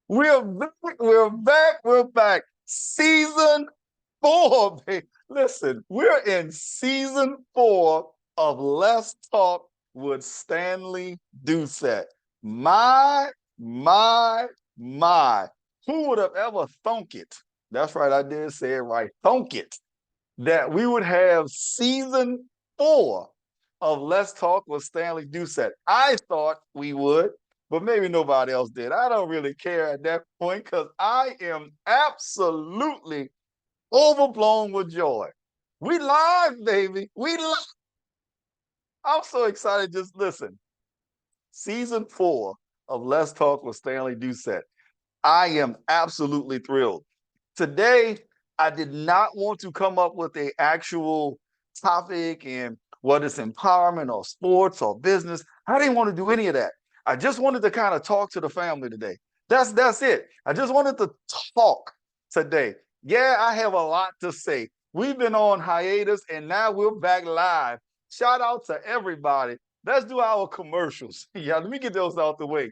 We're back. We're back. We're back. Season four, baby. Listen, we're in season four of Let's Talk with Stanley Doucette. My, my, my. Who would have ever thunk it? That's right. I did say it right. Thunk it that we would have season four of Let's Talk with Stanley Doucette. I thought we would, but maybe nobody else did. I don't really care at that point because I am absolutely overblown with joy. We live, baby. We live. I'm so excited. Just listen. Season four of Let's Talk with Stanley Doucette. I am absolutely thrilled. Today, I did not want to come up with a actual topic and whether it's empowerment or sports or business. I didn't want to do any of that. I just wanted to kind of talk to the family today. That's it. I just wanted to talk today. Yeah, I have a lot to say. We've been on hiatus and now we're back live. Shout out to everybody. Let's do our commercials. Yeah, let me get those out the way.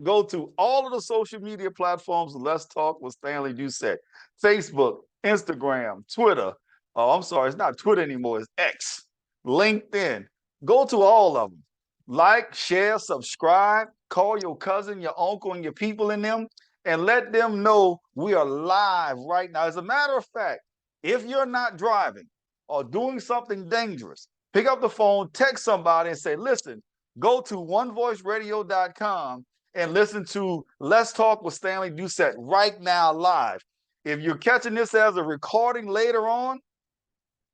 Go to all of the social media platforms. Let's Talk with Stanley Doucette. Facebook, Instagram, Twitter. Oh, I'm sorry, it's not Twitter anymore. It's X, LinkedIn. Go to all of them. Like, share, subscribe. Call your cousin, your uncle, and your people in them, and let them know we are live right now. As a matter of fact, if you're not driving or doing something dangerous, pick up the phone, text somebody, and say, "Listen, go to onevoiceradio.com and listen to Let's Talk with Stanley Doucette right now live. If you're catching this as a recording later on,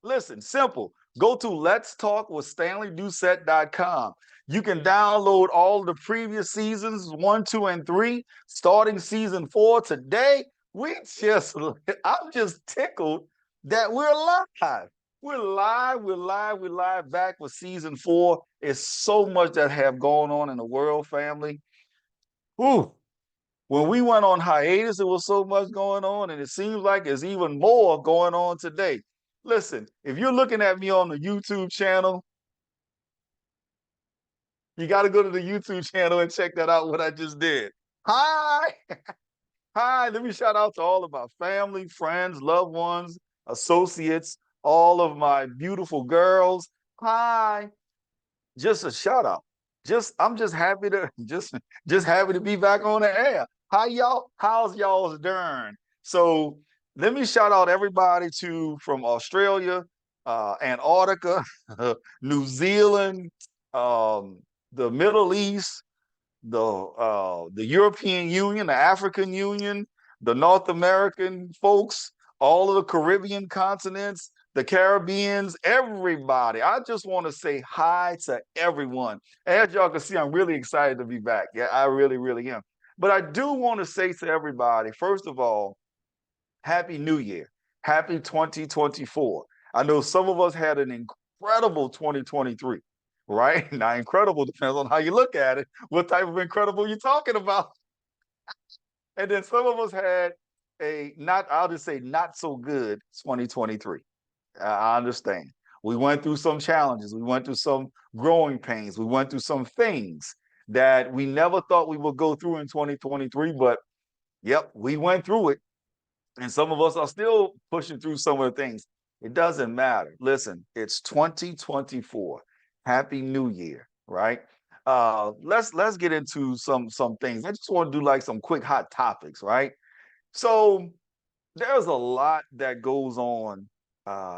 listen, simple. Go to Let's Talk with StanleyDoucette.com. You can download all the previous seasons, 1, 2, and 3, starting season 4 today. We just, I'm just tickled that we're live. We're live, we're live, we're live back with season 4. It's so much that have gone on in the world, family. Whew. When we went on hiatus, there was so much going on, and it seems like there's even more going on today. Listen, if you're looking at me on the YouTube channel, you got to go to the YouTube channel and check that out, what I just did. Hi, hi. Let me shout out to all of my family, friends, loved ones, associates, all of my beautiful girls. Hi. Just a shout out. I'm just happy to just happy to be back on the air. How y'all? How's y'all's darn? So let me shout out everybody to from Australia, Antarctica, New Zealand, um, the Middle East, the European Union, the African Union, the North American folks, all of the Caribbean continents, the Caribbeans, everybody. I just want to say hi to everyone. As y'all can see, I'm really excited to be back. Yeah, I really, really am. But I do want to say to everybody, first of all, Happy New Year. Happy 2024. I know some of us had an incredible 2023, right? Now, incredible depends on how you look at it, what type of incredible you're talking about. And then some of us had a not, I'll just say, not so good 2023. I understand. We went through some challenges. We went through some growing pains. We went through some things that we never thought we would go through in 2023. But yep, we went through it. And some of us are still pushing through some of the things. It doesn't matter. Listen, it's 2024. Happy New Year, right? Let's get into some things. I just want to do like some quick hot topics, right? So there's a lot that goes on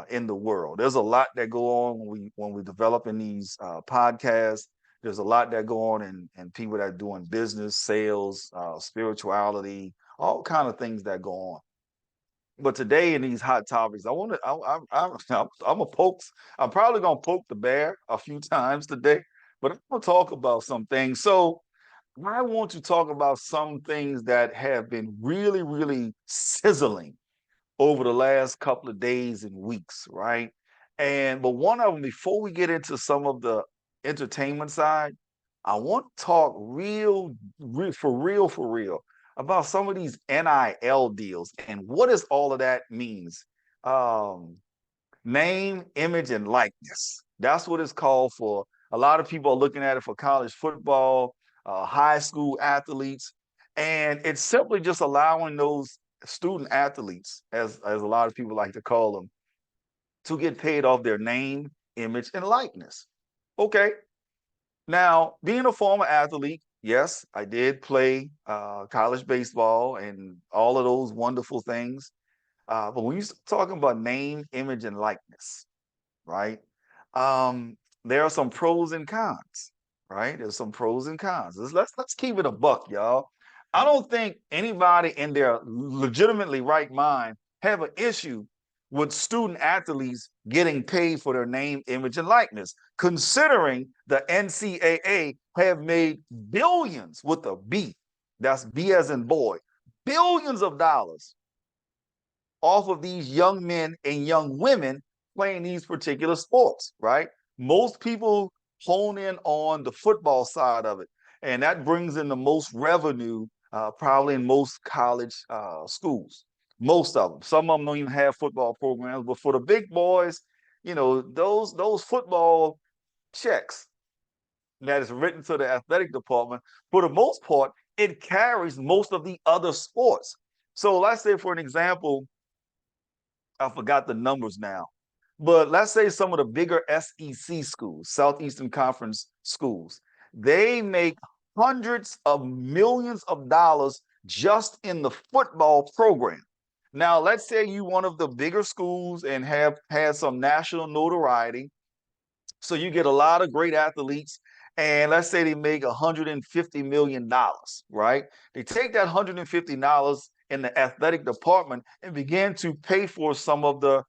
in the world. There's a lot that go on when we developing these podcasts. There's a lot that go on in people that are doing business, sales, spirituality, all kind of things that go on. But today in these hot topics, I want to. I'm a poke. I'm probably gonna poke the bear a few times today, but I'm gonna talk about some things. So I want to talk about some things that have been really, really sizzling over the last couple of days and weeks, right? And but one of them, before we get into some of the entertainment side, I want to talk for real, about some of these NIL deals and what does all of that means. Um, Name, image, and likeness. That's what it's called for. A lot of people are looking at it for college football, high school athletes. And it's simply just allowing those student athletes, as a lot of people like to call them, to get paid off their name, image, and likeness. Okay. Now, being a former athlete, yes, I did play college baseball and all of those wonderful things. But when you're talking about name, image, and likeness, right? Um, there are some pros and cons, right? There's some pros and cons. Let's keep it a buck, y'all. I don't think anybody in their legitimately right mind have an issue with student athletes getting paid for their name, image, and likeness, considering the NCAA have made billions with a B. That's B as in boy, billions of dollars off of these young men and young women playing these particular sports, right? Most people hone in on the football side of it, and that brings in the most revenue, probably in most college schools. Most of them. Some of them don't even have football programs, but for the big boys, those football checks that is written to the athletic department, for the most part, it carries most of the other sports. So let's say, for an example, I forgot the numbers now. But let's say some of the bigger SEC schools, Southeastern Conference schools, they make hundreds of millions of dollars just in the football program. Now, let's say you one of the bigger schools and have had some national notoriety. So you get a lot of great athletes, and let's say they make $150 million, right? They take that $150 in the athletic department and begin to pay for some of the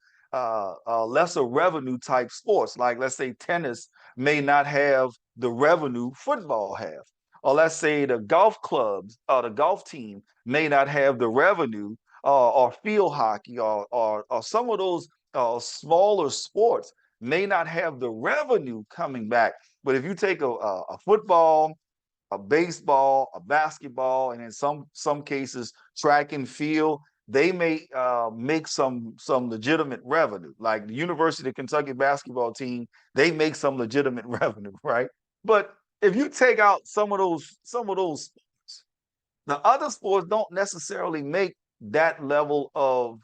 lesser revenue type sports. Like, let's say tennis may not have the revenue football have. Or let's say the golf clubs or the golf team may not have the revenue, or field hockey, or some of those smaller sports may not have the revenue coming back. But if you take a football, a baseball, a basketball, and in some cases track and field, they may make some legitimate revenue. Like the University of Kentucky basketball team, they make some legitimate revenue, right? But if you take out some of those sports, the other sports don't necessarily make that level of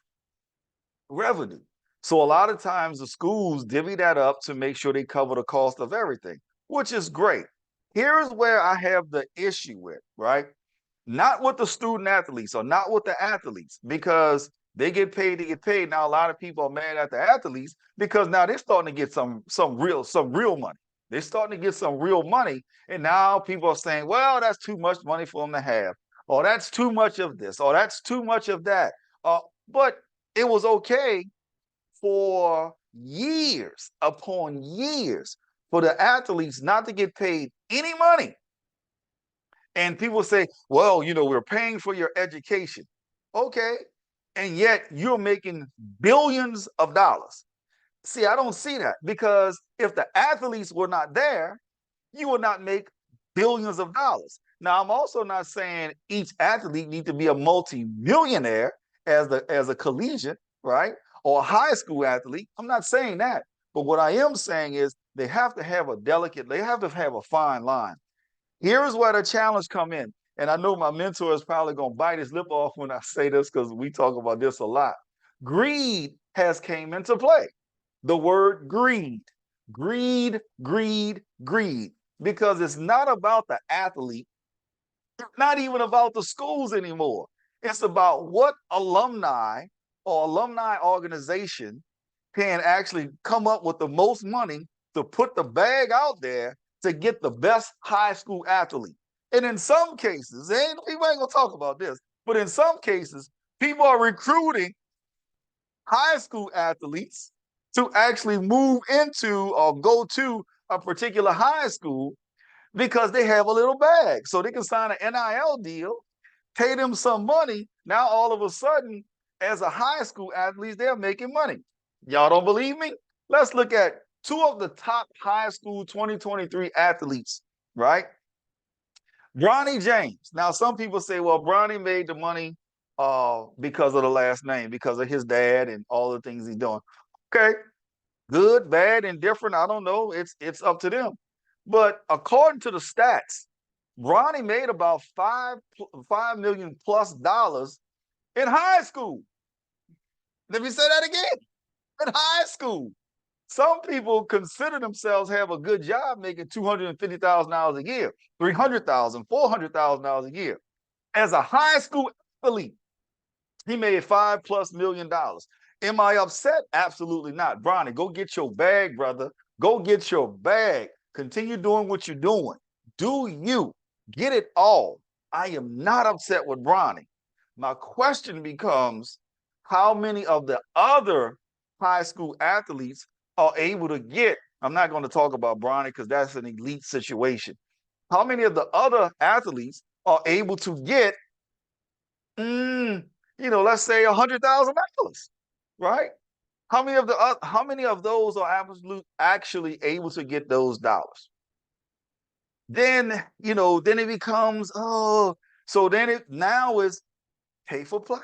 revenue. So a lot of times the schools divvy that up to make sure they cover the cost of everything, which is great. Here's where I have the issue with, right? Not with the student athletes or not with the athletes, because they get paid to get paid. Now a lot of people are mad at the athletes because now they're starting to get some real money. They're starting to get some real money. And now people are saying, well, that's too much money for them to have, or that's too much of this, or that's too much of that. But it was okay for years upon years for the athletes not to get paid any money. And people say, well, we're paying for your education. Okay. And yet you're making billions of dollars. See, I don't see that, because if the athletes were not there, you would not make billions of dollars. Now, I'm also not saying each athlete need to be a multi-millionaire as a collegiate, right? Or a high school athlete. I'm not saying that. But what I am saying is they have to have a fine line. Here's where the challenge come in. And I know my mentor is probably going to bite his lip off when I say this, because we talk about this a lot. Greed has came into play. The word greed, greed, greed, greed, because it's not about the athlete. It's not even about the schools anymore. It's about what alumni or alumni organization can actually come up with the most money to put the bag out there to get the best high school athlete. And in some cases, people ain't gonna talk about this, but in some cases, people are recruiting high school athletes to actually move into or go to a particular high school because they have a little bag. So they can sign an NIL deal, pay them some money. Now, all of a sudden, as a high school athlete, they're making money. Y'all don't believe me? Let's look at two of the top high school 2023 athletes, right? Bronny James. Now, some people say, well, Bronny made the money because of the last name, because of his dad and all the things he's doing. Okay, good, bad, indifferent, I don't know. It's up to them. But according to the stats, Bronny made about $5 million plus in high school. Let me say that again. In high school. Some people consider themselves have a good job making $250,000 a year, $300,000, $400,000 a year. As a high school athlete, he made $5+ million. Am I upset? Absolutely not. Bronny, go get your bag, brother. Go get your bag. Continue doing what you're doing. Do you get it all? I am not upset with Bronny. My question becomes, how many of the other high school athletes are able to get? I'm not going to talk about Bronny because that's an elite situation. How many of the other athletes are able to get let's say $100,000, right? How many of those are actually able to get those dollars? Then then it becomes so then it now is pay for play.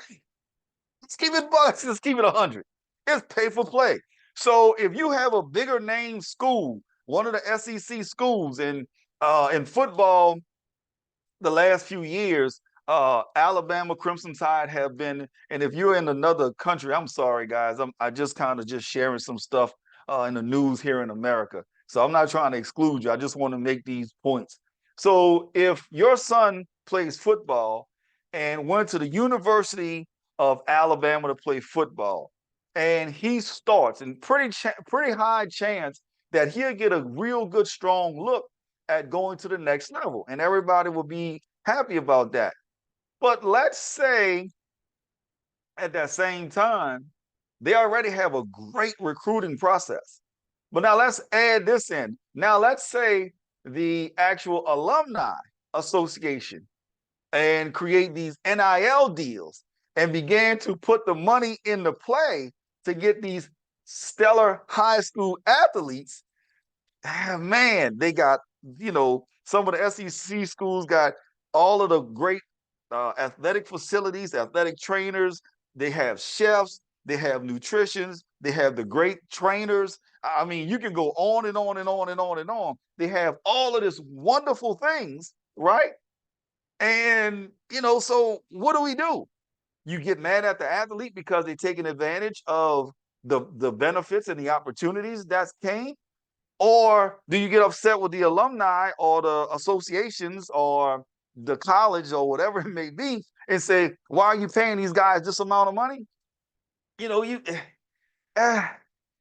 Let's keep it bucks. Let's keep it 100. It's pay for play. So if you have a bigger name school, one of the SEC schools in football, the last few years, Alabama Crimson Tide have been, and if you're in another country, I'm sorry, guys, I just kind of just sharing some stuff in the news here in America. So I'm not trying to exclude you. I just want to make these points. So if your son plays football and went to the University of Alabama to play football, and he starts, and pretty high chance that he'll get a real good strong look at going to the next level, and everybody will be happy about that. But let's say at that same time, they already have a great recruiting process. But now let's add this in. Now let's say the actual alumni association and create these NIL deals and began to put the money into play to get these stellar high school athletes. Man, they got, some of the SEC schools got all of the great athletic facilities, athletic trainers. They have chefs, they have nutritionists, they have the great trainers. I mean, you can go on and on and on and on and on. They have all of this wonderful things, right? And, so what do? You get mad at the athlete because they're taking advantage of the benefits and the opportunities that came? Or do you get upset with the alumni or the associations or the college or whatever it may be and say, why are you paying these guys this amount of money? You know, you uh,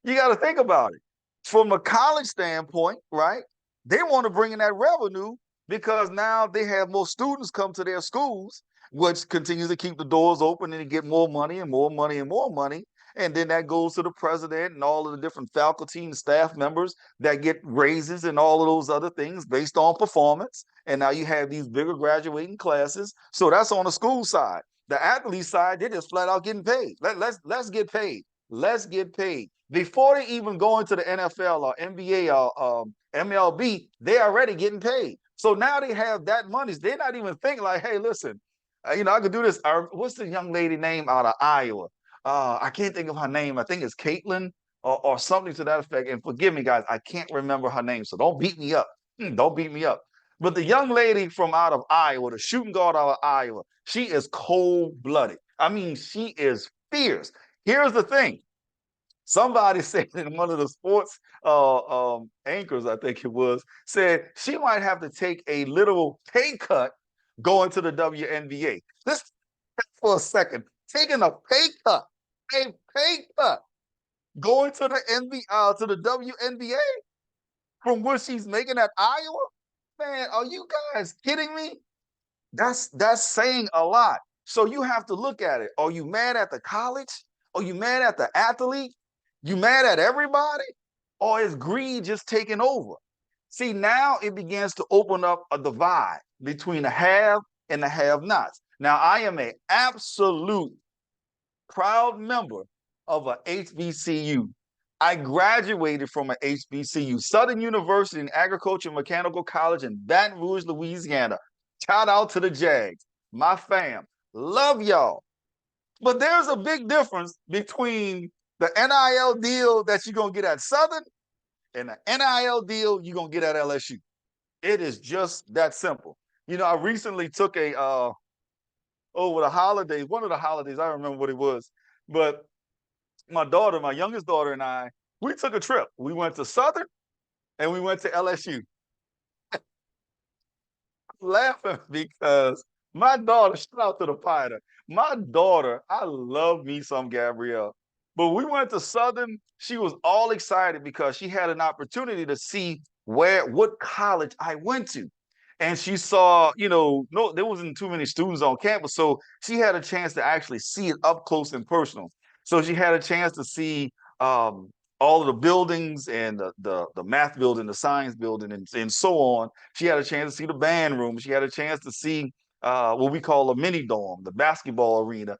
you got to think about it. From a college standpoint, right? They want to bring in that revenue because now they have more students come to their schools, which continues to keep the doors open and get more money and more money and more money. And then that goes to the president and all of the different faculty and staff members that get raises and all of those other things based on performance. And now you have these bigger graduating classes. So that's on the school side. The athlete side, they're just flat out getting paid. Let's get paid. Let's get paid. Before they even go into the NFL or NBA or MLB, they already getting paid. So now they have that money. They're not even thinking like, hey, listen, I could do this. What's the young lady name out of Iowa? I can't think of her name. I think it's Caitlin or something to that effect. And forgive me, guys, I can't remember her name. So don't beat me up. Don't beat me up. But the young lady from out of Iowa, the shooting guard out of Iowa, she is cold-blooded. I mean, she is fierce. Here's the thing. Somebody said in one of the sports anchors, I think it was, said she might have to take a literal pay cut going to the WNBA. This for a second, taking a pay cut, going to the NBA, to the WNBA from what she's making at Iowa. Man, are you guys kidding me? That's saying a lot. So you have to look at it. Are you mad at the college? Are you mad at the athlete? You mad at everybody? Or is greed just taking over? See, now it begins to open up a divide between the have and the have-nots. Now, I am an absolute proud member of a HBCU. I graduated from an HBCU, Southern University in Agriculture and Mechanical College in Baton Rouge, Louisiana. Shout out to the Jags, my fam. Love y'all. But there's a big difference between the NIL deal that you're going to get at Southern and the NIL deal you're going to get at LSU. It is just that simple. I recently took a over the holidays, one of the holidays, I don't remember what it was, but my daughter, my youngest daughter, and I, we took a trip. We went to Southern and we went to LSU. Laughing because my daughter, shout out to the fighter. My daughter, I love me some Gabrielle. But we went to Southern. She was all excited because she had an opportunity to see what college I went to. And she saw, no, there wasn't too many students on campus. So she had a chance to actually see it up close and personal. So she had a chance to see um, all of the buildings and the math building, the science building, and so on. She had a chance to see the band room. She had a chance to see what we call a mini dome, the basketball arena.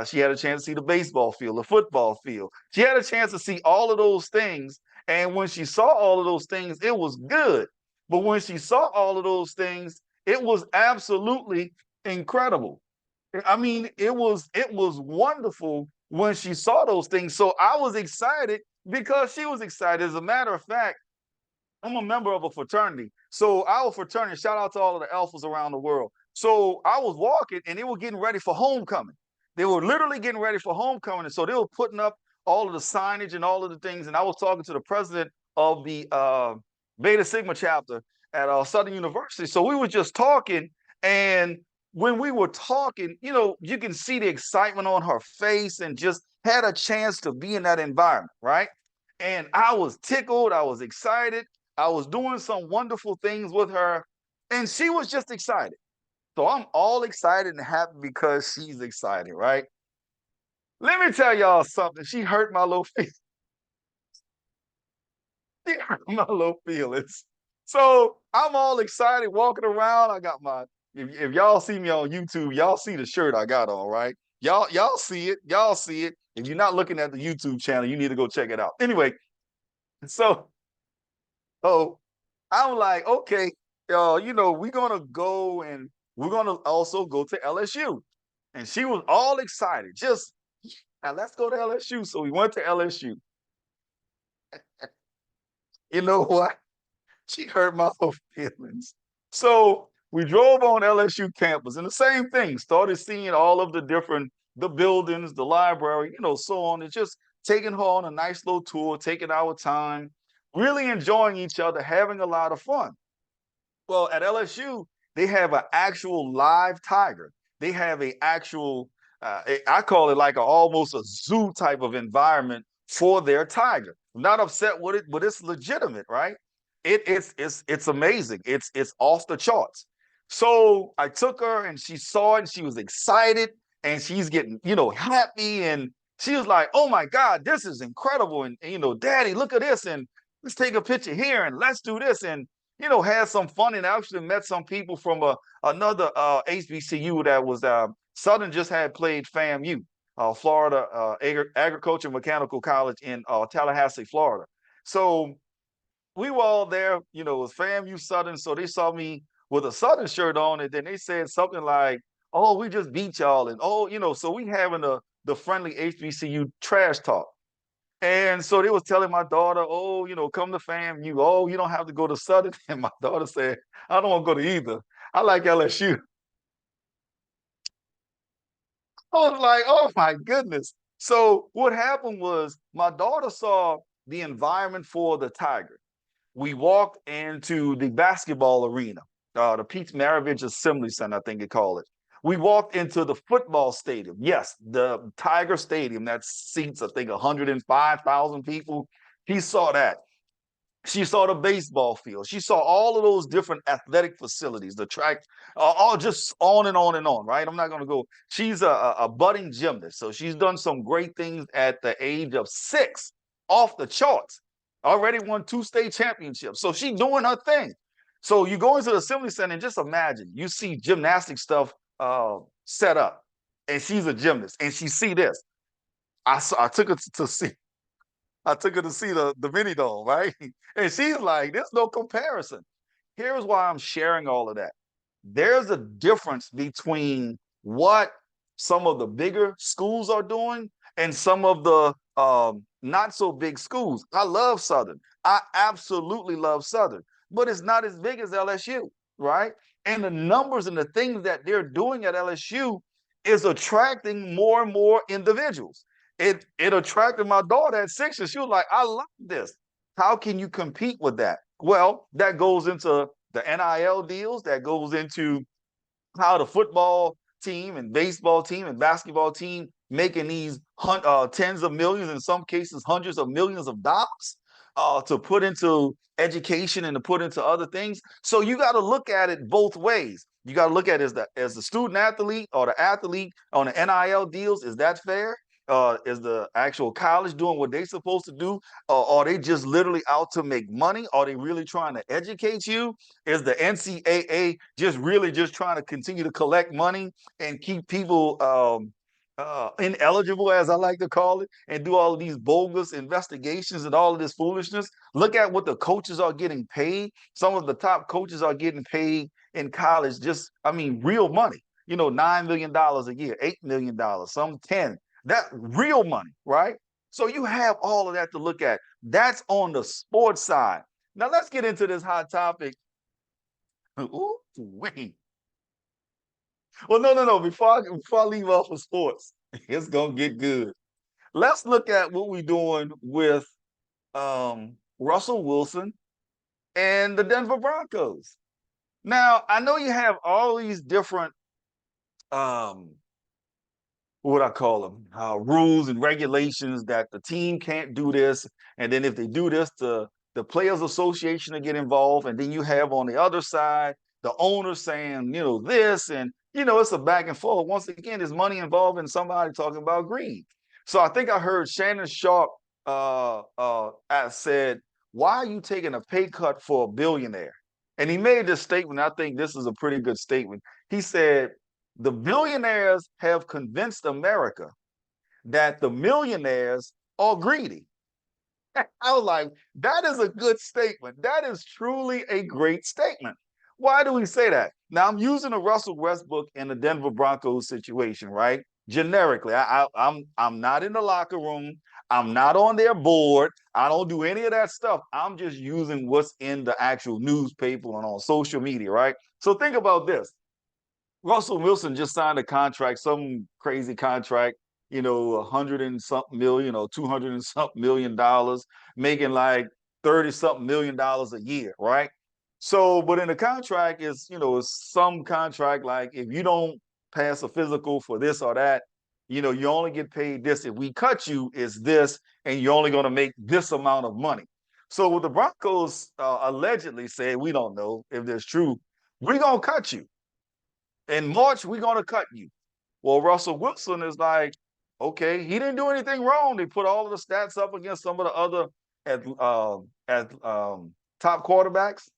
She had a chance to see the baseball field, the football field. She had a chance to see all of those things. And when she saw all of those things, it was good. But when she saw all of those things, it was absolutely incredible. I mean, it was wonderful when she saw those things. So I was excited because she was excited. As a matter of fact, I'm a member of a fraternity. So our fraternity, shout out to all of the alphas around the world. So I was walking and they were getting ready for homecoming. They were literally getting ready for homecoming. And so they were putting up all of the signage and all of the things. And I was talking to the president of the Beta Sigma chapter at Southern University. So we were just talking. And when we were talking, you can see the excitement on her face and just had a chance to be in that environment, right? And I was tickled. I was excited. I was doing some wonderful things with her, and she was just excited. So I'm all excited and happy because she's excited, right? Let me tell y'all something. She hurt my little feelings. She hurt my little feelings. So I'm all excited walking around. I got my if y'all see me on YouTube, y'all see the shirt I got on, right? Y'all see it. Y'all see it. If you're not looking at the YouTube channel, you need to go check it out. Anyway, so so I'm like, okay, we're gonna go and we're gonna also go to LSU. And she was all excited. Just now let's go to LSU. So we went to LSU. You know what? She hurt my whole feelings. So we drove on LSU campus and the same thing, started seeing all of the buildings, the library, so on. And just taking her on a nice little tour, taking our time, really enjoying each other, having a lot of fun. Well, at LSU, they have an actual live tiger. They have a actual, I call it like almost a zoo type of environment for their tiger. I'm not upset with it, but it's legitimate, right? It's amazing. It's off the charts. So I took her and she saw it and she was excited and she's getting, happy and she was like, "Oh my God, this is incredible!" And Daddy, look at this and let's take a picture here and let's do this and had some fun and actually met some people from another HBCU that was Southern just had played FAMU, Florida Agriculture Mechanical College in Tallahassee, Florida. So we were all there, it was FAMU Southern. So they saw me with a Southern shirt on, and then they said something like, "Oh, we just beat y'all," and so we having the friendly HBCU trash talk. And so they was telling my daughter, "Oh, come to FAMU. Oh, you don't have to go to Southern." And my daughter said, "I don't want to go to either. I like LSU." I was like, "Oh my goodness." So what happened was my daughter saw the environment for the Tiger. We walked into the basketball arena, the Pete Maravich Assembly Center, I think they call it. We walked into the football stadium. Yes, the Tiger Stadium that seats, I think, 105,000 people. He saw that. She saw the baseball field. She saw all of those different athletic facilities, the track, all just on and on and on, right? I'm not going to go. She's a budding gymnast. So she's done some great things at the age of 6, off the charts. Already won 2 state championships. So she's doing her thing. So you go into the assembly center and just imagine you see gymnastic stuff set up, and she's a gymnast, and she see this. I took her to see the mini dome, right? And she's like, "There's no comparison." Here's why I'm sharing all of that. There's a difference between what some of the bigger schools are doing and some of the not so big schools. I love Southern. I absolutely love Southern, but it's not as big as LSU, right? And the numbers and the things that they're doing at LSU is attracting more and more individuals. It attracted my daughter at 6, and she was like, I love this. How can you compete with that? Well, that goes into the NIL deals, that goes into how the football team and baseball team and basketball team making these tens of millions, in some cases hundreds of millions of dollars to put into education and to put into other things. So you got to look at it both ways. You got to look at it as the student athlete or the athlete on the NIL deals. Is that fair? Is the actual college doing what they're supposed to do? Are they just literally out to make money? Are they really trying to educate you? Is the NCAA just really just trying to continue to collect money and keep people ineligible, as I like to call it, and do all of these bogus investigations and all of this foolishness? Look at what the coaches are getting paid. Some of the top coaches are getting paid in college, just, I mean, real money. You know, $9 million a year, $8 million, some 10. That real money, right? So you have all of that to look at. That's on the sports side. Now let's get into this hot topic. Ooh, wait. Well, no. Before I leave off of sports, it's gonna get good. Let's look at what we're doing with Russell Wilson and the Denver Broncos. Now, I know you have all these different um what I call them, rules and regulations that the team can't do this, and then if they do this, the players association to get involved, and then you have on the other side the owner saying, you know, this, and you know, it's a back and forth. Once again, there's money involved in somebody talking about greed. So I think I heard Shannon Sharp said, "Why are you taking a pay cut for a billionaire?" And he made this statement. I think this is a pretty good statement. He said, the billionaires have convinced America that the millionaires are greedy. I was like, that is a good statement. That is truly a great statement. Why do we say that? Now, I'm using the Russell Westbrook and the Denver Broncos situation, right? Generically, I'm not in the locker room. I'm not on their board. I don't do any of that stuff. I'm just using what's in the actual newspaper and on social media, right? So think about this. Russell Wilson just signed a contract, some crazy contract, you know, 100 and something million or 200 and something $1 million, making like 30 something $1 million a year, right? So, but in the contract is, you know, some contract like if you don't pass a physical for this or that, you know, you only get paid this. If we cut you, it's this, and you're only going to make this amount of money. So, what the Broncos allegedly said, we don't know if that's true, we're going to cut you in March, we're going to cut you. Well, Russell Wilson is like, okay, he didn't do anything wrong. They put all of the stats up against some of the other top quarterbacks,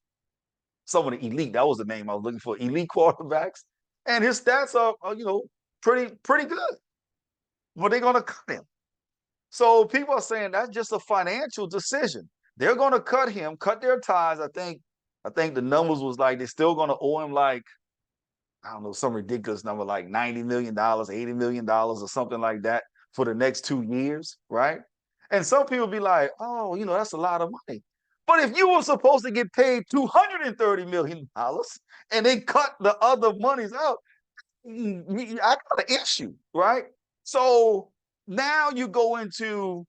some of the elite. That was the name I was looking for, elite quarterbacks, and his stats are you know, pretty good. But they're going to cut him. So people are saying that's just a financial decision. They're going to cut him, cut their ties. I think the numbers was like they're still going to owe him like, I don't know, some ridiculous number like $90 million, $80 million, or something like that for the next 2 years, right? And some people be like, oh, you know, that's a lot of money. But if you were supposed to get paid $230 million and they cut the other monies out, I got an issue, right? So now you go into,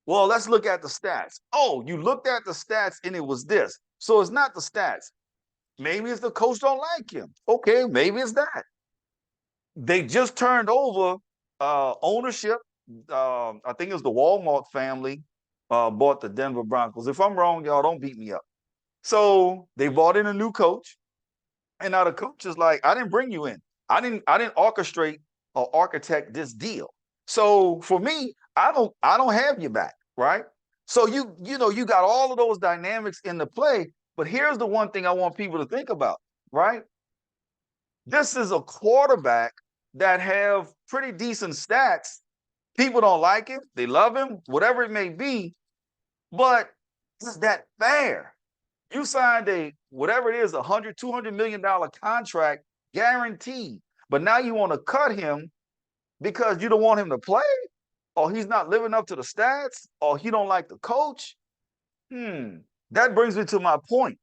well, let's look at the stats. Oh, you looked at the stats and it was this. So it's not the stats. Maybe it's the coach don't like him. Okay, maybe it's that. They just turned over ownership. I think it was the Walmart family bought the Denver Broncos. If I'm wrong, y'all don't beat me up. So they bought in a new coach, and now the coach is like, I didn't bring you in. I didn't orchestrate or architect this deal. So for me, I don't have you back, right? So you know you got all of those dynamics in the play. But here's the one thing I want people to think about, right? This is a quarterback that have pretty decent stats. People don't like him, they love him, whatever it may be. But is that fair? You signed a whatever it is, 100, $200 million contract guaranteed. But now you want to cut him because you don't want him to play, or he's not living up to the stats, or he don't like the coach. That brings me to my point.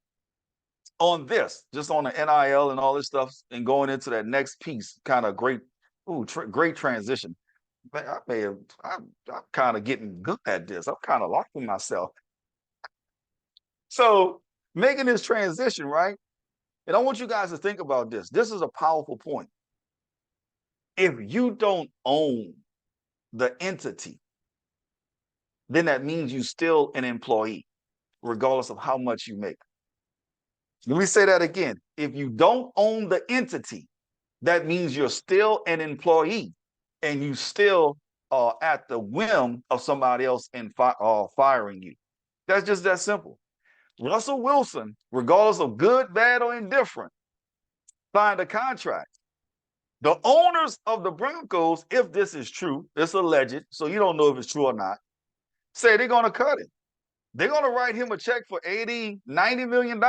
on this, just on the NIL and all this stuff, and going into that next piece, kind of great, great transition. Man, I'm kind of getting good at this. I'm kind of locking myself. So making this transition, right? And I want you guys to think about this. This is a powerful point. If you don't own the entity, then that means you still an employee, regardless of how much you make. Let me say that again. If you don't own the entity, that means you're still an employee and you still are at the whim of somebody else and firing you. That's just that simple. Russell Wilson, regardless of good, bad, or indifferent, signed a contract. The owners of the Broncos, if this is true, it's alleged, so you don't know if it's true or not, say they're going to cut him. They're going to write him a check for $80, $90 million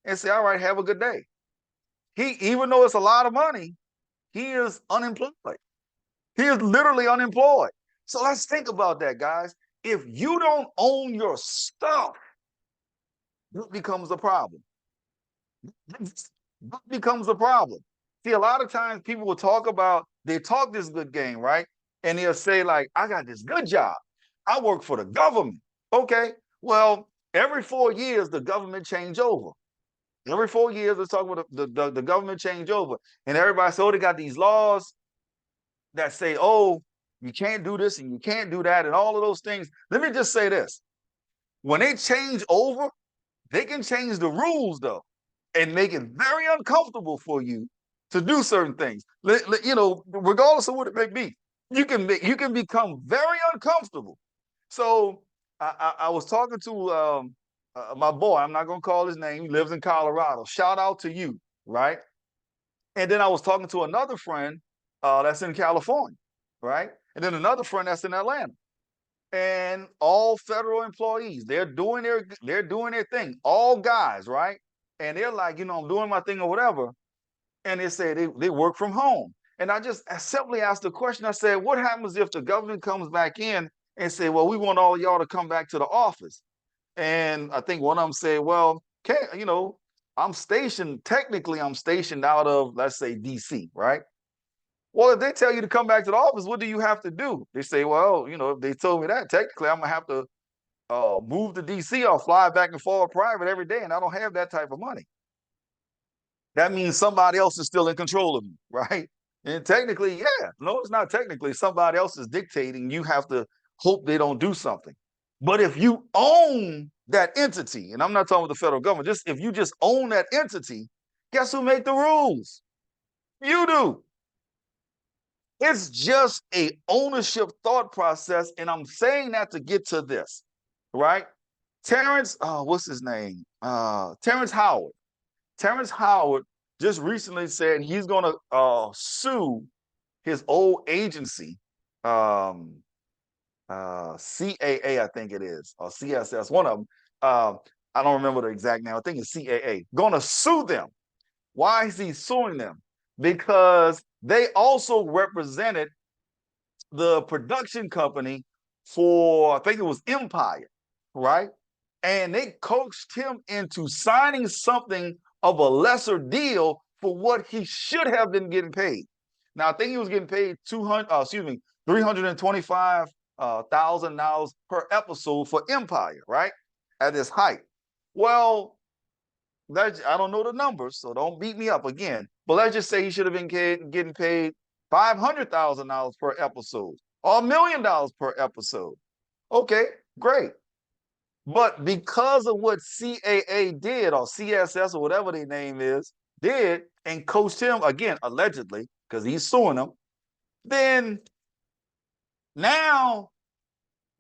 and say, all right, have a good day. Even though it's a lot of money, he is unemployed. He is literally unemployed. So let's think about that, guys. If you don't own your stuff, what becomes the problem? What becomes the problem? See, a lot of times people will they talk this good game, right? And they'll say, like, I got this good job. I work for the government. Okay, well, every 4 years, the government change over. Every 4 years, let's talk about the government change over. And everybody says, oh, they got these laws that say, oh, you can't do this and you can't do that and all of those things. Let me just say this. When they change over, they can change the rules, though, and make it very uncomfortable for you to do certain things. You know, regardless of what it may be, you can become very uncomfortable. So I was talking to my boy. I'm not going to call his name. He lives in Colorado. Shout out to you, right? And then I was talking to another friend that's in California, right? And then another friend that's in Atlanta. And all federal employees, they're doing their thing. All guys, right? And they're like, you know, I'm doing my thing or whatever. And they say they work from home. And I simply asked the question. I said, what happens if the government comes back in and say, well, we want all y'all to come back to the office? And I think one of them said, well, you know, technically I'm stationed out of, let's say, DC, right? Well, if they tell you to come back to the office, what do you have to do? They say, well, you know, if they told me that, technically I'm gonna have to move to DC or fly back and forth private every day, and I don't have that type of money. That means somebody else is still in control of you, right? And technically, yeah, no, it's not technically. Somebody else is dictating. You have to hope they don't do something. But if you own that entity, and I'm not talking about the federal government, just if you just own that entity, guess who make the rules? You do. It's just a ownership thought process, and I'm saying that to get to this, right? Terrence, what's his name? Terrence Howard. Terrence Howard just recently said he's going to sue his old agency, CAA, I think it is, or CSS, one of them. I don't remember the exact name. I think it's CAA. Going to sue them. Why is he suing them? Because they also represented the production company for, I think it was Empire, right? And they coached him into signing something of a lesser deal for what he should have been getting paid. Now, I think he was getting paid $325,000 per episode for Empire, right? At his height. Well, I don't know the numbers, so don't beat me up again. But let's just say he should have been getting paid $500,000 per episode or $1 million per episode. Okay, great. But because of what CAA did, or CSS, or whatever their name is, did, and coached him, again, allegedly, because he's suing them, then now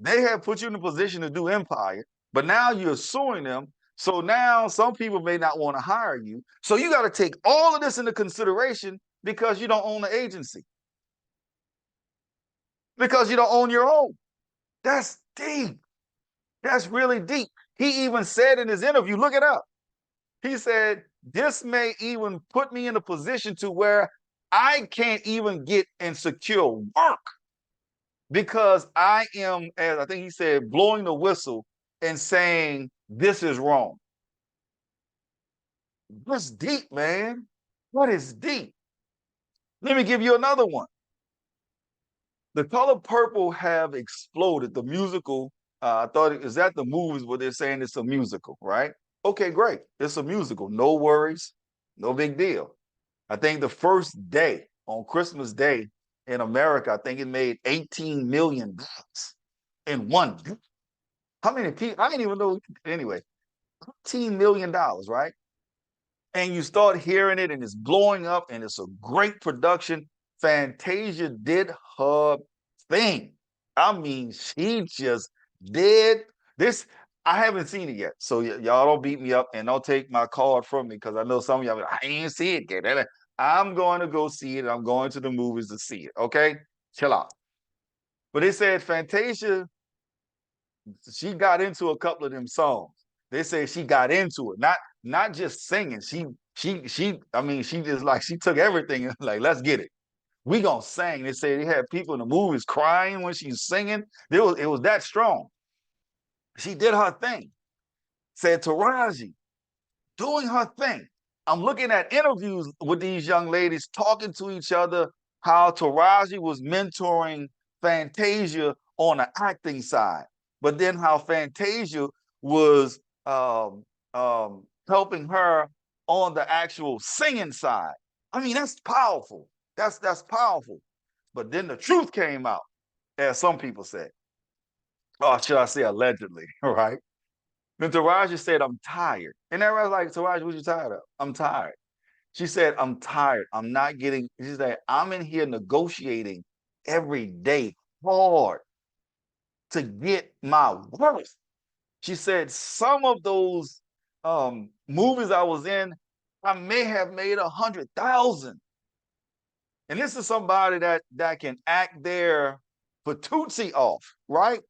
they have put you in a position to do Empire, but now you're suing them. So now some people may not want to hire you. So you got to take all of this into consideration because you don't own the agency. Because you don't own your own. That's deep. That's really deep. He even said in his interview, look it up. He said, this may even put me in a position to where I can't even get and secure work because I am, as I think he said, blowing the whistle and saying, this is wrong. What's deep, man? What is deep? Let me give you another one. The Color Purple have exploded. The musical, I thought is that the movies where they're saying it's a musical, right? Okay, great. It's a musical. No worries. No big deal. I think the first day on Christmas Day in America, I think it made $18 million in one. How many people? I didn't even know. Anyway, $18 million, right? And you start hearing it and it's blowing up and it's a great production. Fantasia did her thing. I mean, she just did this. I haven't seen it yet. So y'all don't beat me up and don't take my card from me because I know some of y'all, I ain't see it yet. I'm going to go see it. I'm going to the movies to see it. Okay? Chill out. But they said Fantasia, she got into a couple of them songs. They say she got into it, not just singing. I mean, she just like she took everything and like, let's get it. We gonna sing. They say they had people in the movies crying when she's singing. It was that strong. She did her thing. Said Taraji doing her thing. I'm looking at interviews with these young ladies talking to each other. How Taraji was mentoring Fantasia on the acting side, but then how Fantasia was helping her on the actual singing side. I mean, that's powerful. That's powerful. But then the truth came out, as some people said. Or should I say allegedly, right? Then Taraji said, I'm tired. And everybody's like, Taraji, what you tired of? I'm tired. She said, I'm tired. I'm not getting, she said, I'm in here negotiating every day hard to get my worth. She said, some of those movies I was in, I may have made 100,000. And this is somebody that can act their patootie off, right?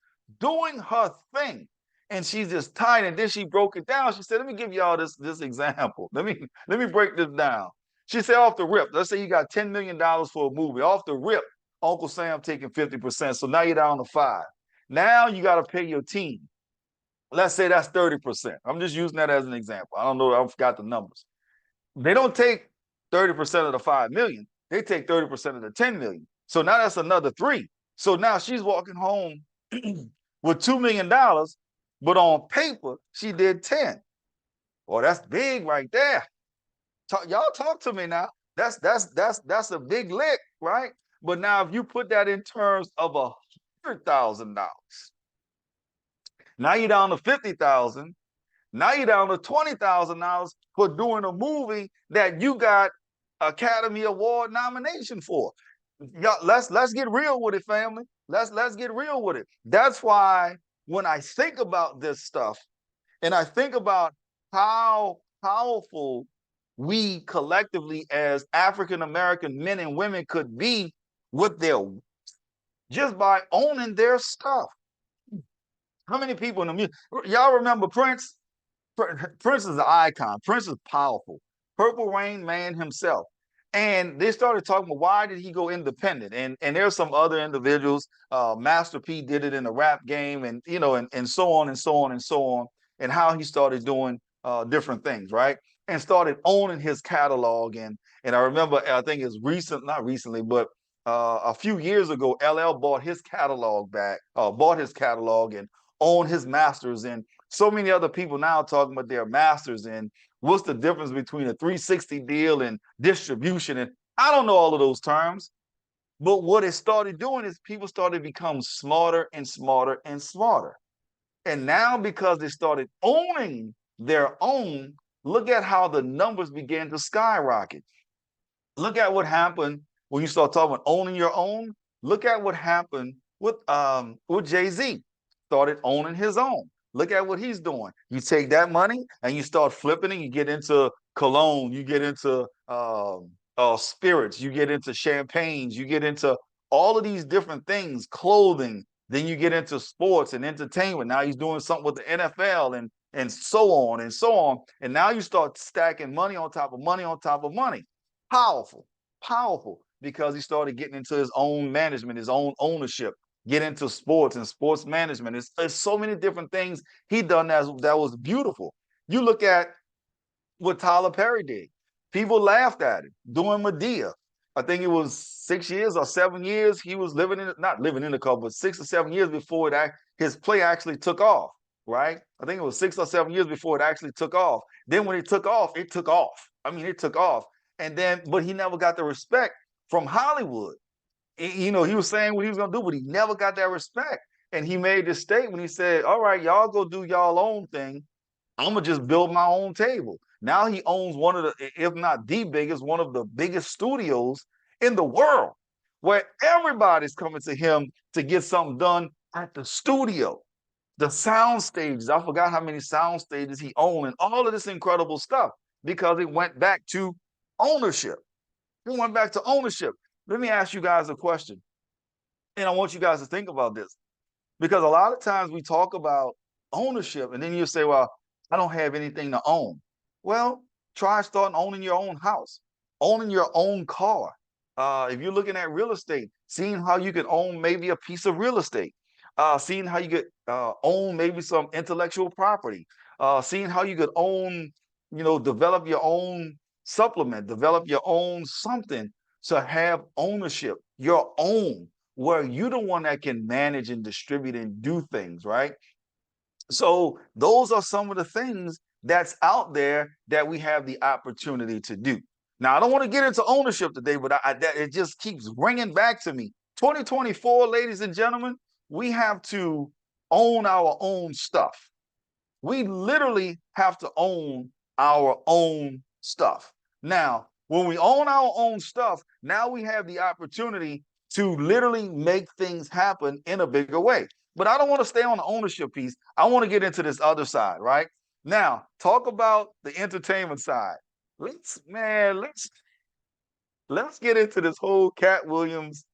Doing her thing. And she's just tired. And then she broke it down. She said, let me give y'all this example. Let me break this down. She said, off the rip, let's say you got $10 million for a movie. Off the rip, Uncle Sam taking 50%. So now you're down to 5. Now you got to pay your team. Let's say that's 30%. I'm just using that as an example. I don't know, I forgot the numbers. They don't take 30% of the 5 million. They take 30% of the 10 million. So now that's another 3. So now she's walking home with $2 million, but on paper, she did 10. Well, that's big right there. Y'all talk to me now. That's a big lick, right? But now if you put that in terms of $100,000, now you're down to 50,000. Now you're down to $20,000 for doing a movie that you got Academy Award nomination for. Y'all, let's get real with it, family. Let's get real with it. That's why when I think about this stuff and I think about how powerful we collectively as African American men and women could be with their just by owning their stuff. How many people in the music? Y'all remember Prince? Prince is an icon. Prince is powerful. Purple Rain Man himself. And they started talking about why did he go independent? And there's some other individuals. Master P did it in the rap game, and and so on and so on and so on, and how he started doing different things, right? And started owning his catalog. And I remember, I think it's not recently, but a few years ago, LL bought his catalog back, bought his catalog and owned his masters. And so many other people now talking about their masters and what's the difference between a 360 deal and distribution. And I don't know all of those terms, but what it started doing is people started to become smarter and smarter and smarter. And now because they started owning their own, look at how the numbers began to skyrocket. Look at what happened when you start talking about owning your own. Look at what happened with Jay-Z. Started owning his own. Look at what he's doing. You take that money and you start flipping it. You get into cologne. You get into spirits. You get into champagnes. You get into all of these different things, clothing. Then you get into sports and entertainment. Now he's doing something with the NFL and so on and so on. And now you start stacking money on top of money on top of money. Powerful, powerful, because he started getting into his own management, his own ownership, get into sports and sports management. It's so many different things he done that was beautiful. You look at what Tyler Perry did. People laughed at it doing Medea. I think it was 6 years or 7 years he was living in, not living in the club, but 6 or 7 years before that his play actually took off. Right? I think it was 6 or 7 years before it actually took off. Then when it took off, it took off. I mean, it took off. And then, but he never got the respect from Hollywood. You know, he was saying what he was gonna do, but he never got that respect. And he made this statement. He said, "All right, y'all go do y'all own thing. I'm gonna just build my own table." Now he owns one of the, if not the biggest, one of the biggest studios in the world, where everybody's coming to him to get something done at the studio, the sound stages. I forgot how many sound stages he owned, and all of this incredible stuff because it went back to ownership. It went back to ownership. Let me ask you guys a question, and I want you guys to think about this because a lot of times we talk about ownership, and then you say, "Well, I don't have anything to own." Well, try starting owning your own house, owning your own car. If you're looking at real estate, seeing how you could own maybe a piece of real estate, seeing how you could own maybe some intellectual property, seeing how you could own, you know, develop your own supplement, develop your own something to have ownership, your own, where you're the one that can manage and distribute and do things, right? So those are some of the things that's out there that we have the opportunity to do. Now, I don't want to get into ownership today, but it just keeps ringing back to me. 2024, ladies and gentlemen, we have to own our own stuff. We literally have to own our own stuff. Now, when we own our own stuff, now we have the opportunity to literally make things happen in a bigger way. But I don't want to stay on the ownership piece. I want to get into this other side, right? Now, talk about the entertainment side. Let's get into this whole Cat Williams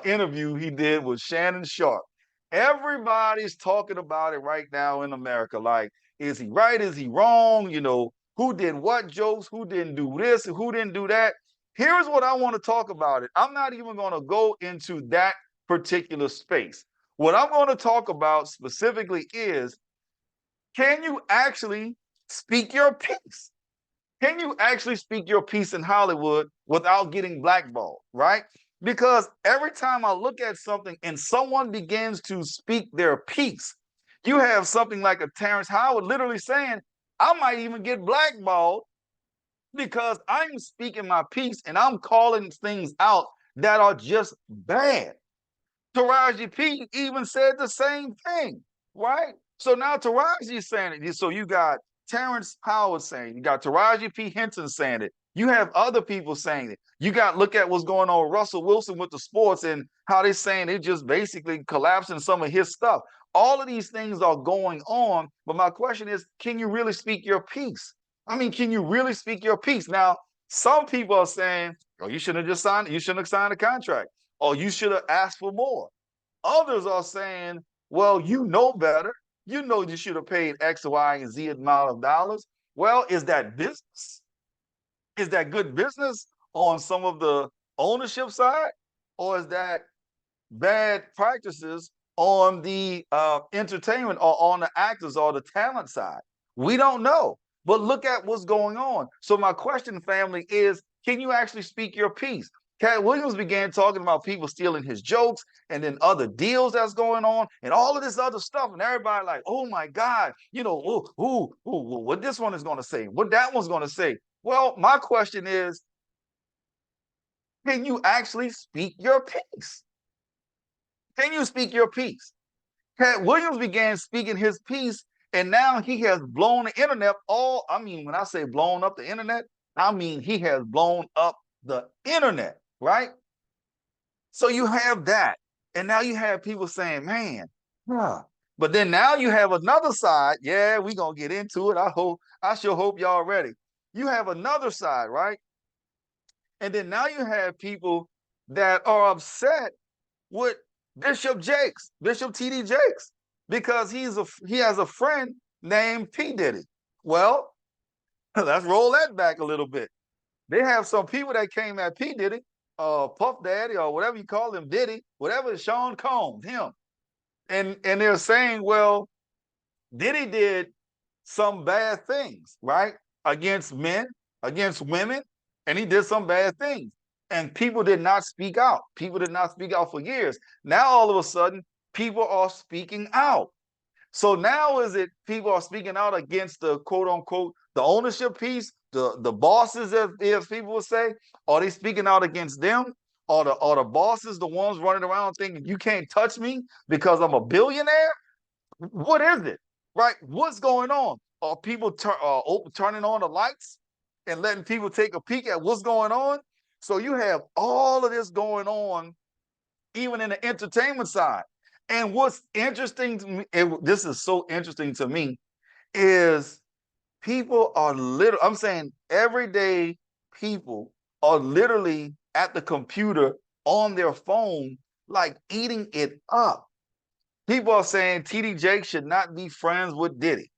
interview he did with Shannon Sharpe. Everybody's talking about it right now in America. Like, is he right? Is he wrong? You know, who did what jokes? Who didn't do this? Who didn't do that? Here's what I want to talk about it. I'm not even going to go into that particular space. What I'm going to talk about specifically is, can you actually speak your piece? Can you actually speak your piece in Hollywood without getting blackballed, right? Because every time I look at something and someone begins to speak their piece, you have something like a Terrence Howard literally saying, I might even get blackballed because I'm speaking my piece and I'm calling things out that are just bad. Taraji P even said the same thing, right? So now Taraji's saying it. So you got Terrence Howard saying it. You got Taraji P. Henson saying it. You have other people saying it. You got look at what's going on with Russell Wilson with the sports and how they're saying it just basically collapsing some of his stuff. All of these things are going on. But my question is, can you really speak your piece? I mean, can you really speak your piece? Now, some people are saying, oh, you shouldn't have just signed, you shouldn't have signed a contract. Or you should have asked for more. Others are saying, well, you know better. You know you should have paid X, Y, and Z amount of dollars. Well, is that business? Is that good business on some of the ownership side? Or is that bad practices on the entertainment or on the actors or the talent side? We don't know. But look at what's going on. So my question, family, is can you actually speak your piece? Cat Williams began talking about people stealing his jokes and then other deals that's going on and all of this other stuff. And everybody like, oh my God, you know, what this one is going to say, what that one's going to say. Well, my question is, can you actually speak your piece? Can you speak your piece? Cat Williams began speaking his piece, and now he has blown the internet all. I mean, when I say blown up the internet, I mean he has blown up the internet, right? So you have that. And now you have people saying, man, huh. But then now you have another side. Yeah, we're gonna get into it. I sure hope y'all ready. You have another side, right? And then now you have people that are upset with Bishop Jakes, Bishop T.D. Jakes, because he has a friend named P. Diddy. Well, let's roll that back a little bit. They have some people that came at P. Diddy, Puff Daddy, or whatever you call him, Diddy, whatever, Sean Combs, him. And they're saying, well, Diddy did some bad things, right? against men, against women, and he did some bad things. And people did not speak out. People did not speak out for years. Now all of a sudden, people are speaking out. So now is it people are speaking out against the quote unquote the ownership piece, the bosses, as people would say? Are they speaking out against them? Are the bosses the ones running around thinking you can't touch me because I'm a billionaire? What is it? Right? What's going on? Are people turning on the lights and letting people take a peek at what's going on? So you have all of this going on, even in the entertainment side. And what's interesting to me, this is so interesting to me, is people are literally, I'm saying everyday people are literally at the computer on their phone, like eating it up. People are saying TD Jakes should not be friends with Diddy.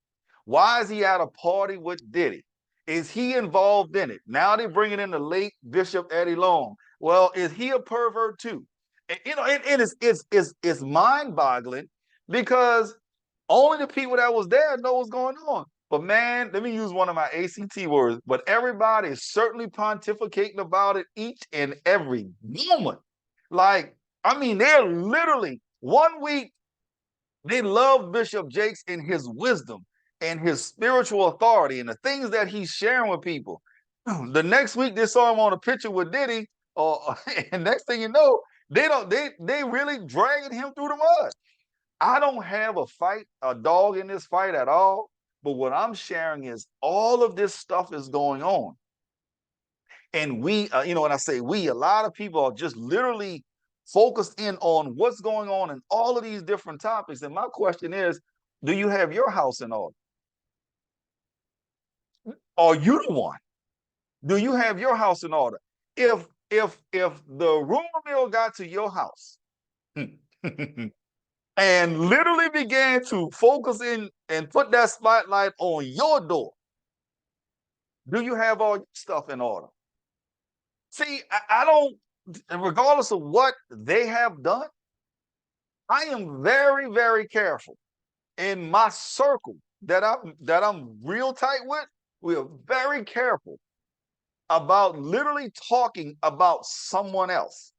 Why is he at a party with Diddy? Is he involved in it? Now they're bringing in the late Bishop Eddie Long. Well, is he a pervert too? And, it's mind-boggling because only the people that was there know what's going on. But man, let me use one of my ACT words. But everybody is certainly pontificating about it each and every moment. Like, I mean, they're literally 1 week they love Bishop Jakes and his wisdom and his spiritual authority and the things that he's sharing with people. The next week they saw him on a picture with Diddy, and next thing you know, they really dragging him through the mud. I don't have a dog in this fight at all. But what I'm sharing is all of this stuff is going on. And we, when I say we, a lot of people are just literally focused in on what's going on in all of these different topics. And my question is, do you have your house in order? Are you the one? Do you have your house in order? If the rumor mill got to your house and literally began to focus in and put that spotlight on your door, do you have all your stuff in order? See, I don't, regardless of what they have done, I am very, very careful in my circle that I'm real tight with. We are very careful about literally talking about someone else,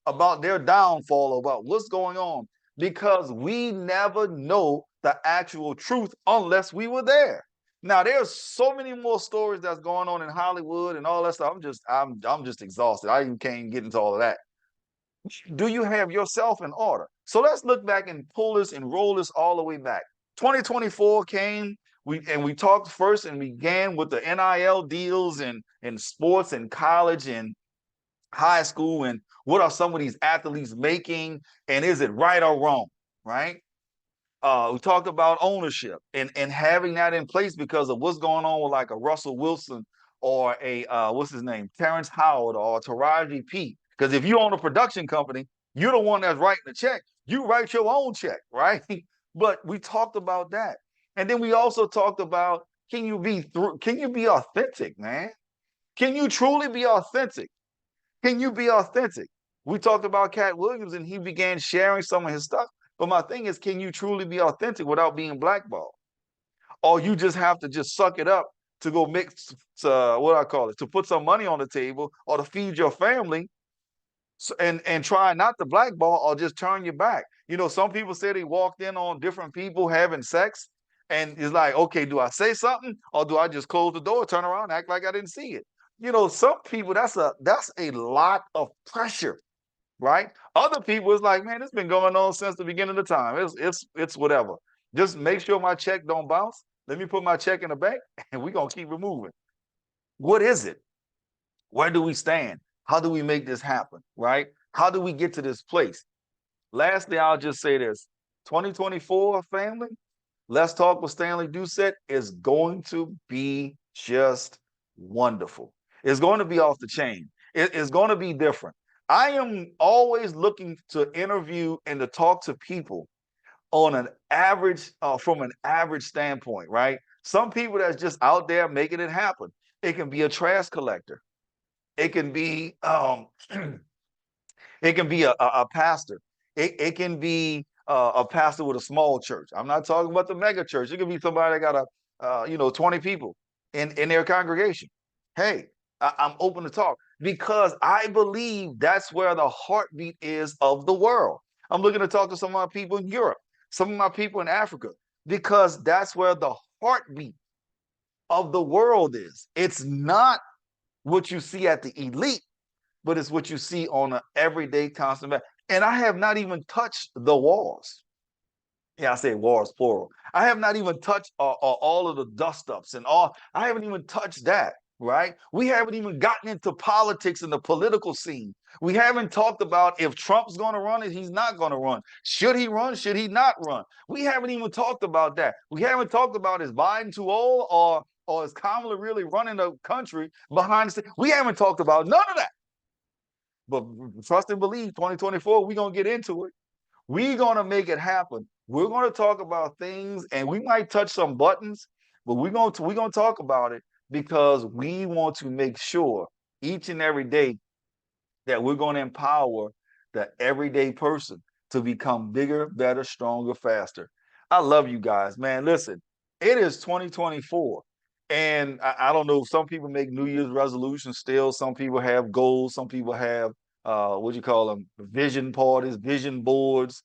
about their downfall, about what's going on, because we never know the actual truth unless we were there. Now, there's so many more stories that's going on in Hollywood and all that stuff. I'm just exhausted. I even can't get into all of that. Do you have yourself in order? So let's look back and pull this and roll this all the way back. 2024 came, we talked first and began with the NIL deals and sports and college and high school, and what are some of these athletes making, and is it right or wrong, right? We talked about ownership and having that in place because of what's going on with like a Russell Wilson or a what's his name, Terrence Howard or Taraji P. Because if you own a production company, you're the one that's writing the check. You write your own check, right? But we talked about that, and then we also talked about can you be authentic, man? Can you truly be authentic? Can you be authentic? We talked about Cat Williams and he began sharing some of his stuff. But my thing is, can you truly be authentic without being blackballed? Or you just have to just suck it up to go mix, what I call it, to put some money on the table or to feed your family, and try not to blackball or just turn your back. Some people say they walked in on different people having sex, and it's like, okay, do I say something or do I just close the door, turn around, act like I didn't see it? Some people, that's a lot of pressure, right? Other people, it's like, man, it's been going on since the beginning of the time. It's whatever. Just make sure my check don't bounce. Let me put my check in the bank, and we're gonna keep it moving. What is it? Where do we stand? How do we make this happen, right? How do we get to this place? Lastly, I'll just say this: 2024 family, Let's Talk with Stanley Doucette is going to be just wonderful. It's going to be off the chain. It's going to be different. I am always looking to interview and to talk to people on an average, from an average standpoint, right? Some people that's just out there making it happen. It can be a trash collector. It can be it can be a pastor. It can be a pastor with a small church. I'm not talking about the mega church. It can be somebody that got 20 people. in their congregation. Hey, I'm open to talk because I believe that's where the heartbeat is of the world. I'm looking to talk to some of my people in Europe, some of my people in Africa, because that's where the heartbeat of the world is. It's not what you see at the elite, but it's what you see on an everyday constant basis. And I have not even touched the wars. Yeah, I say wars plural. I have not even touched all of the dust ups and all. I haven't even touched that. Right? We haven't even gotten into politics and the political scene. We haven't talked about if Trump's going to run and he's not going to run. Should he run? Should he not run? We haven't even talked about that. We haven't talked about is Biden too old or is Kamala really running the country behind the scenes? We haven't talked about none of that. But trust and believe, 2024, we're going to get into it. We're going to make it happen. We're going to talk about things and we might touch some buttons, but we're going to talk about it because we want to make sure each and every day that we're going to empower the everyday person to become bigger, better, stronger, faster. I love you guys, man. Listen, it is 2024. And I don't know, some people make New Year's resolutions still. Some people have goals. Some people have, what do you call them? Vision parties, vision boards.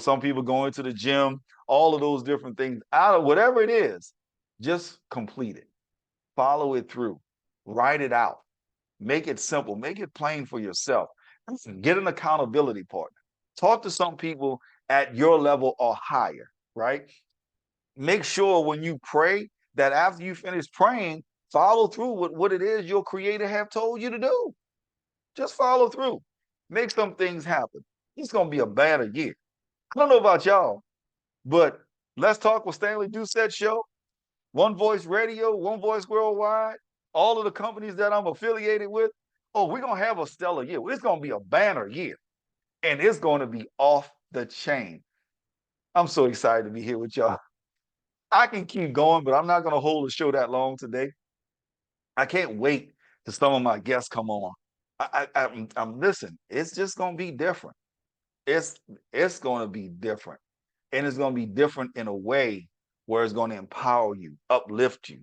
Some people going to the gym, all of those different things. Out of whatever it is, just complete it, follow it through, write it out. Make it simple. Make it plain for yourself. Get an accountability partner. Talk to some people at your level or higher, right? Make sure when you pray that after you finish praying, follow through with what it is your creator have told you to do. Just follow through. Make some things happen. It's going to be a better year. I don't know about y'all, but Let's Talk with Stanley Doucette show, One Voice Radio, One Voice Worldwide, all of the companies that I'm affiliated with. Oh, we're going to have a stellar year. It's going to be a banner year, and it's going to be off the chain. I'm so excited to be here with y'all. I can keep going, but I'm not going to hold the show that long today. I can't wait till some of my guests come on. I'm listen. It's just going to be different. It's it's going to be different, and it's going to be different in a way where it's going to empower you, uplift you,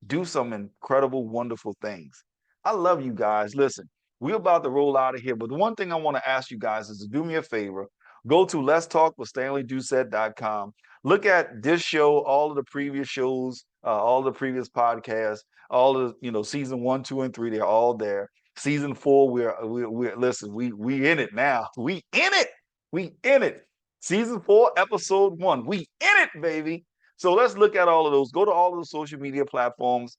do some incredible, wonderful things. I love you guys. Listen, we're about to roll out of here, but the one thing I want to ask you guys is to do me a favor. Go to Let's Talk with StanleyDoucette.com. Look at this show, all of the previous shows, all the previous podcasts, all of season 1, 2, and 3. They're all there. Season 4, we're listen. We in it now. We in it. We in it. Season 4, episode 1. We in it, baby. So let's look at all of those. Go to all of the social media platforms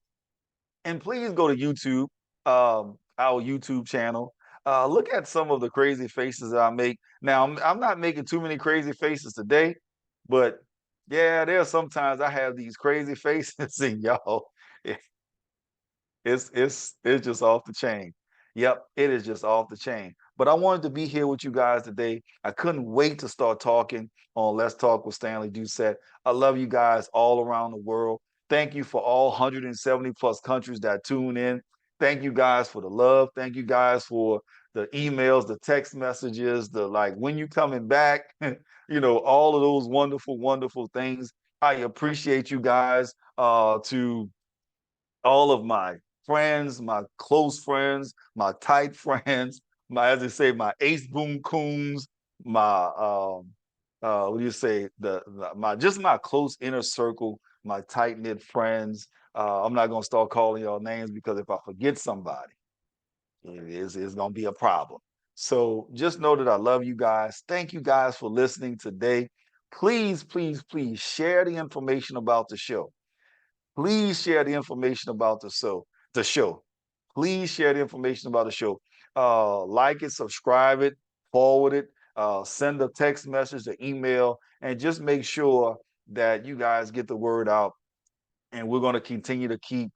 and please go to YouTube, our YouTube channel. Look at some of the crazy faces that I make. Now, I'm not making too many crazy faces today, but yeah, there are sometimes I have these crazy faces, and y'all, it's just off the chain. Yep, it is just off the chain. But I wanted to be here with you guys today. I couldn't wait to start talking on Let's Talk with Stanley Doucette. I love you guys all around the world. Thank you for all 170 plus countries that tune in. Thank you guys for the love. Thank you guys for the emails, the text messages, the like, when you coming back, all of those wonderful, wonderful things. I appreciate you guys. To all of my friends, my close friends, my tight friends, as they say, my ace boom coons, my what do you say, my close inner circle, my tight knit friends. I'm not gonna start calling y'all names because if I forget somebody, it's gonna be a problem. So just know that I love you guys. Thank you guys for listening today. Please, please, please share the information about the show. Please share the information about the show. Please share the information about the show. Like it, subscribe it, forward it, send a text message, an email, and just make sure that you guys get the word out. And we're going to continue to keep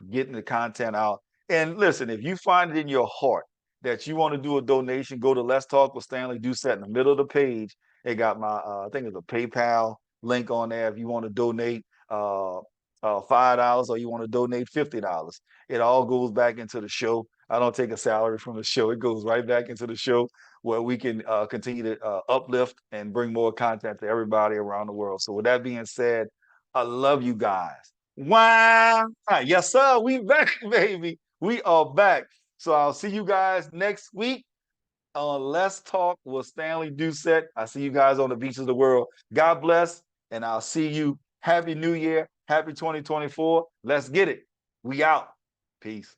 getting the content out. And listen, if you find it in your heart that you want to do a donation, go to Let's Talk with Stanley Doucette in the middle of the page. It got my, I think it's a PayPal link on there if you want to donate. $5 or you want to donate $50. It all goes back into the show. I don't take a salary from the show. It goes right back into the show where we can continue to uplift and bring more content to everybody around the world. So with that being said, I love you guys. Wow. Yes, sir. We back, baby. We are back. So I'll see you guys next week on Let's Talk with Stanley Doucette. I see you guys on the beaches of the world. God bless, and I'll see you. Happy New Year. Happy 2024. Let's get it. We out. Peace.